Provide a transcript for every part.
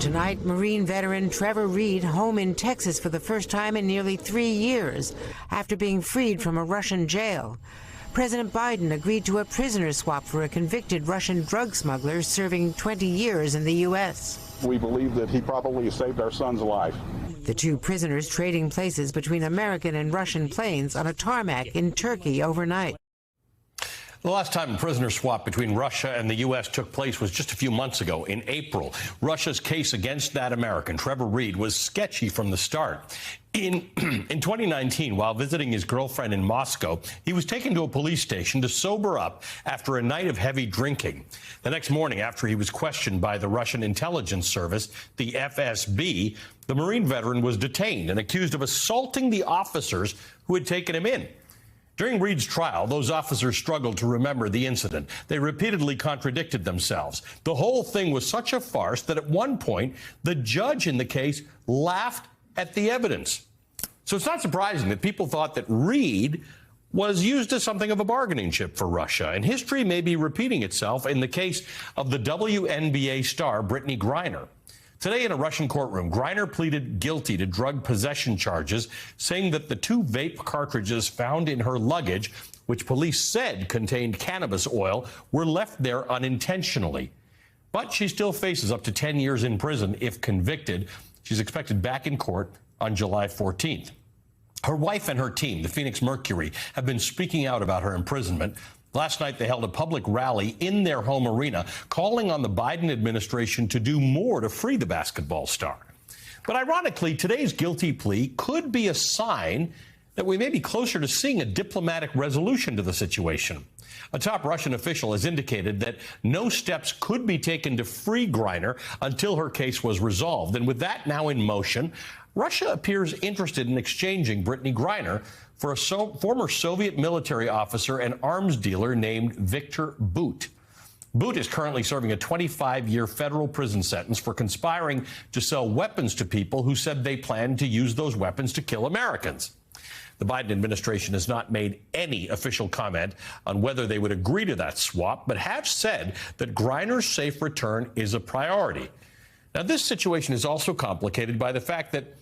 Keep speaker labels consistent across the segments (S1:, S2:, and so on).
S1: Tonight, Marine veteran Trevor Reed home in Texas for the first time in nearly 3 years after being freed from a Russian jail. President Biden agreed to a prisoner swap for a convicted Russian drug smuggler serving 20 years in the U.S.
S2: We believe that he probably saved our son's life.
S1: The two prisoners trading places between American and Russian planes on a tarmac in Turkey overnight.
S3: The last time a prisoner swap between Russia and the U.S. took place was just a few months ago, in April. Russia's case against that American, Trevor Reed, was sketchy from the start. In 2019, while visiting his girlfriend in Moscow, he was taken to a police station to sober up after a night of heavy drinking. The next morning, after he was questioned by the Russian intelligence service, the FSB, the Marine veteran was detained and accused of assaulting the officers who had taken him in. During Reed's trial, those officers struggled to remember the incident. They repeatedly contradicted themselves. The whole thing was such a farce that at one point, the judge in the case laughed at the evidence. So it's not surprising that people thought that Reed was used as something of a bargaining chip for Russia. And history may be repeating itself in the case of the WNBA star Brittany Griner. Today in a Russian courtroom, Griner pleaded guilty to drug possession charges, saying that the 2 vape cartridges found in her luggage, which police said contained cannabis oil, were left there unintentionally. But she still faces up to 10 years in prison if convicted. She's expected back in court on July 14th. Her wife and her team, the Phoenix Mercury, have been speaking out about her imprisonment. Last night, they held a public rally in their home arena, calling on the Biden administration to do more to free the basketball star. But ironically, today's guilty plea could be a sign that we may be closer to seeing a diplomatic resolution to the situation. A top Russian official has indicated that no steps could be taken to free Griner until her case was resolved. And with that now in motion, Russia appears interested in exchanging Brittany Griner for a former Soviet military officer and arms dealer named Viktor Bout. Bout is currently serving a 25-year federal prison sentence for conspiring to sell weapons to people who said they planned to use those weapons to kill Americans. The Biden administration has not made any official comment on whether they would agree to that swap, but have said that Griner's safe return is a priority. Now, this situation is also complicated by the fact that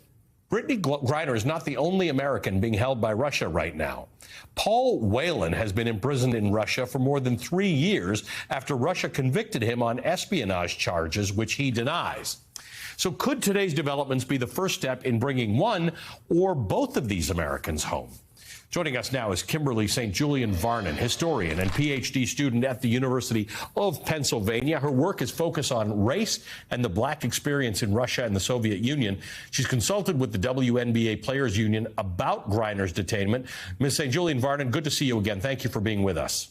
S3: Brittany Griner is not the only American being held by Russia right now. Paul Whelan has been imprisoned in Russia for more than 3 years after Russia convicted him on espionage charges, which he denies. So could today's developments be the first step in bringing one or both of these Americans home? Joining us now is Kimberly St. Julian Varnon, historian and PhD student at the University of Pennsylvania. Her work is focused on race and the black experience in Russia and the Soviet Union. She's consulted with the WNBA Players Union about Griner's detainment. Ms. St. Julian Varnon, good to see you again. Thank you for being with us.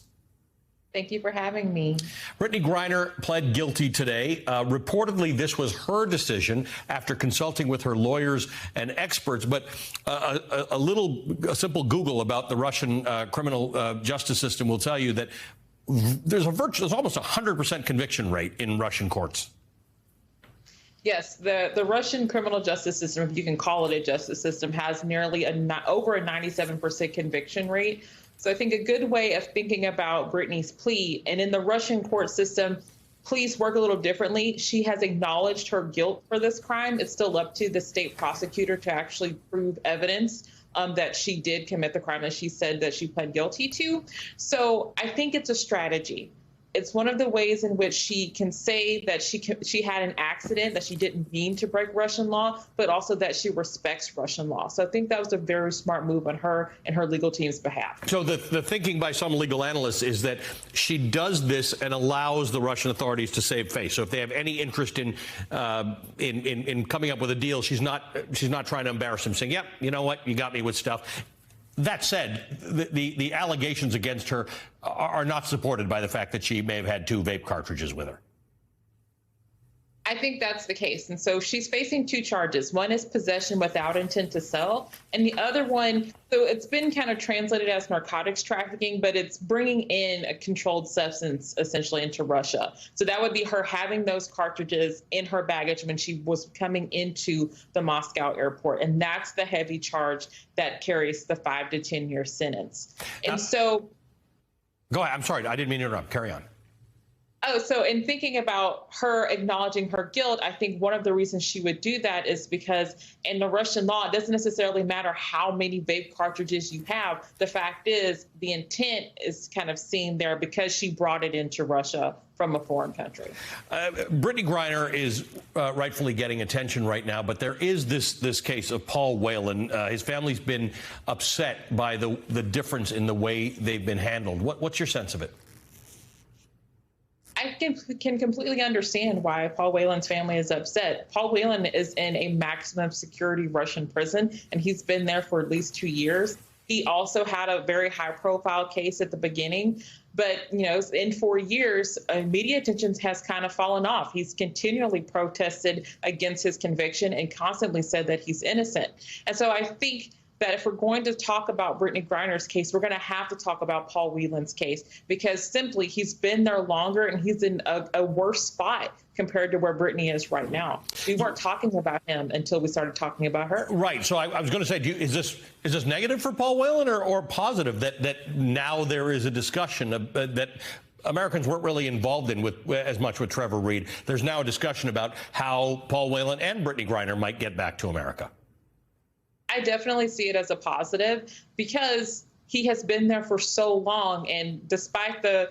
S4: Thank you for having me.
S3: Brittany Griner pled guilty today. Reportedly, this was her decision after consulting with her lawyers and experts. But a simple Google about the Russian criminal justice system will tell you that there's almost a 100% conviction rate in Russian courts.
S4: Yes, the Russian criminal justice system, if you can call it a justice system, has nearly over a 97% conviction rate. So I think a good way of thinking about Brittany's plea, and in the Russian court system, pleas work a little differently. She has acknowledged her guilt for this crime. It's still up to the state prosecutor to actually prove evidence that she did commit the crime that she said that she pled guilty to. So I think it's a strategy. It's one of the ways in which she can say that she had an accident, that she didn't mean to break Russian law, but also that she respects Russian law. So I think that was a very smart move on her and her legal team's behalf. So
S3: the thinking by some legal analysts is that she does this and allows the Russian authorities to save face. So if they have any interest in coming up with a deal, she's not trying to embarrass them, saying, "Yep, you know what, you got me with stuff." That said, the allegations against her are not supported by the fact that she may have had 2 vape cartridges with her.
S4: I think that's the case. And so she's facing 2 charges. One is possession without intent to sell. And the other one, so it's been kind of translated as narcotics trafficking, but it's bringing in a controlled substance essentially into Russia. So that would be her having those cartridges in her baggage when she was coming into the Moscow airport. And that's the heavy charge that carries the 5 to 10 year sentence. And so.
S3: Go ahead. I'm sorry. I didn't mean to interrupt. Carry on.
S4: Oh, so in thinking about her acknowledging her guilt, I think one of the reasons she would do that is because in the Russian law, it doesn't necessarily matter how many vape cartridges you have. The fact is the intent is kind of seen there because she brought it into Russia from a foreign country.
S3: Brittany Griner is rightfully getting attention right now, but there is this case of Paul Whelan. His family's been upset by the difference in the way they've been handled. What's your sense of it?
S4: I can completely understand why Paul Whelan's family is upset. Paul Whelan is in a maximum security Russian prison, and he's been there for at least 2 years. He also had a very high-profile case at the beginning, but in 4 years, media attention has kind of fallen off. He's continually protested against his conviction and constantly said that he's innocent. And so I think that if we're going to talk about Brittany Griner's case, we're going to have to talk about Paul Whelan's case, because simply he's been there longer and he's in a worse spot compared to where Brittany is right now. We weren't talking about him until we started talking about her.
S3: Right. So I was going to say, is this negative for Paul Whelan or positive that now there is a discussion that Americans weren't really involved in as much with Trevor Reed? There's now a discussion about how Paul Whelan and Brittany Griner might get back to America.
S4: I definitely see it as a positive because he has been there for so long. And despite the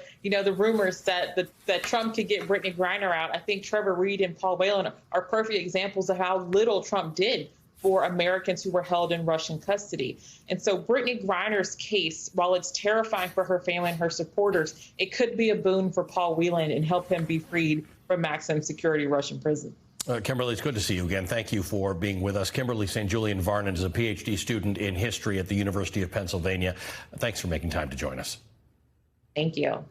S4: rumors that Trump could get Brittany Griner out, I think Trevor Reed and Paul Whelan are perfect examples of how little Trump did for Americans who were held in Russian custody. And so Brittany Griner's case, while it's terrifying for her family and her supporters, it could be a boon for Paul Whelan and help him be freed from maximum security Russian prison.
S3: Kimberly, it's good to see you again. Thank you for being with us. Kimberly St. Julian Varnon is a PhD student in history at the University of Pennsylvania. Thanks for making time to join us.
S4: Thank you.